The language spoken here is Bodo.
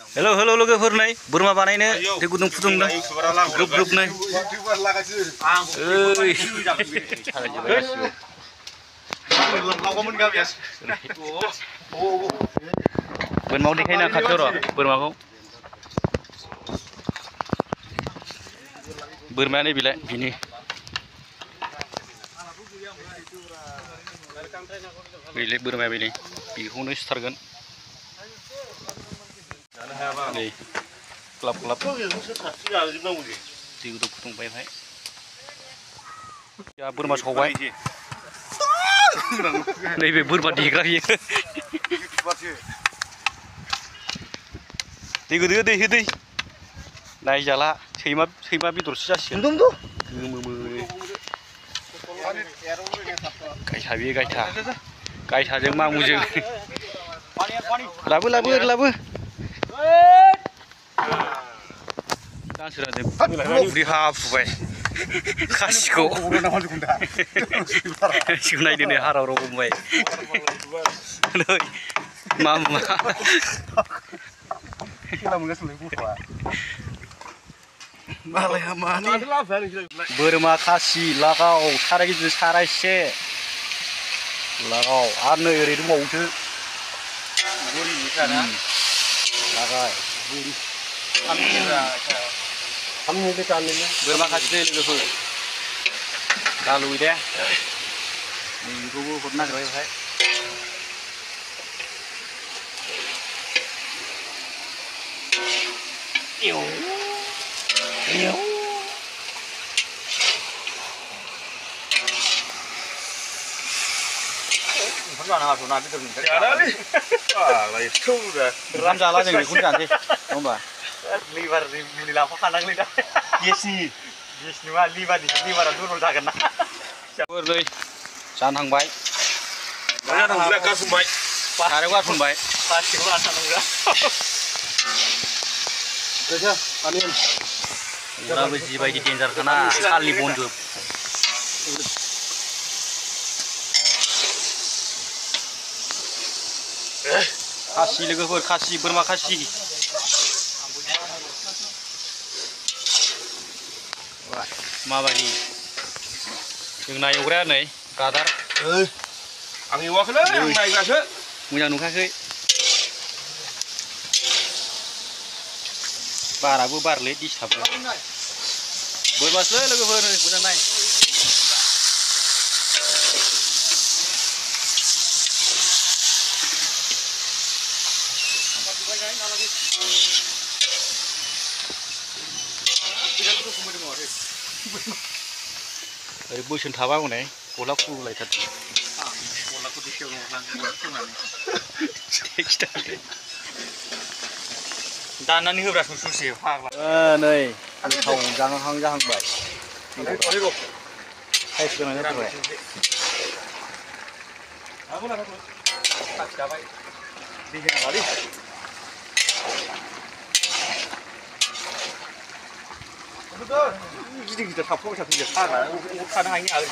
हेलो हेलो लोगोफोर नै बोरमा बानायनो दै गुदुं फुदुंदों ग्रुप ग्रुप नै ओइ बोरमाखौ देखायनो खाथियाव र' बोरमाखौ बोरमाया नैबेलाय बिनि बेलाय बोरमाया बेलाय बेखौनो सिथारगोन नै ग्लाब ग्लाब दै गुदुं फुदुंबाय भाय जा बोरमा सावबाय नैबे बोरमा देग्रा बियो दै गोदो दै हो दै नायजाला सैमा बेदरसो जासिगोन गोमोमो गायथा बेयो गायथाजों मामुजों लाबो दानसोराजों हाफुबाय खासिखौ नायदो नै हाराव हमबाय नै मामुआ बोरमा खासि लागाव साराय गिदिर सारायसे लागाव आरो नै ओरै दंबावोसो लागाय बोरमा खासि दै लोगोफोर दालुय दे बेखौबो हरनो नागिरबाय भाय ओंखाम जाला जों बेखौनो जानोसै नङा होमबा लिभारनि मुलि लाफाखानांगौलै दा गेसनि मा लिभारा दुरबल जागोन ना नै जानहांबाय सारायाव गारसनबाय प्लास्टिकखौ लाना थानांगौ जिबायदि डेन्जारखाना सालनि बनजोब खासि लोगोफोर खासि बोरमा खासि माबायदि जोंना एवग्राया नै ब्रादार आं एवाखैलै आं नायग्रासो मोजां नुखायाखै बाराबो बारलै दिसथाबो बोरमासो लोगोफोर मोजां नाय ओरै बोसोन थाबा हनै गला खुलायथारदों दाननानै होब्रा ससे फाग्ला नै थाव जाहां जाहांबाय साइज गोनां जाबाय गिदिर थाबफाबाय थाथों फाग्ला थानो हायि आरो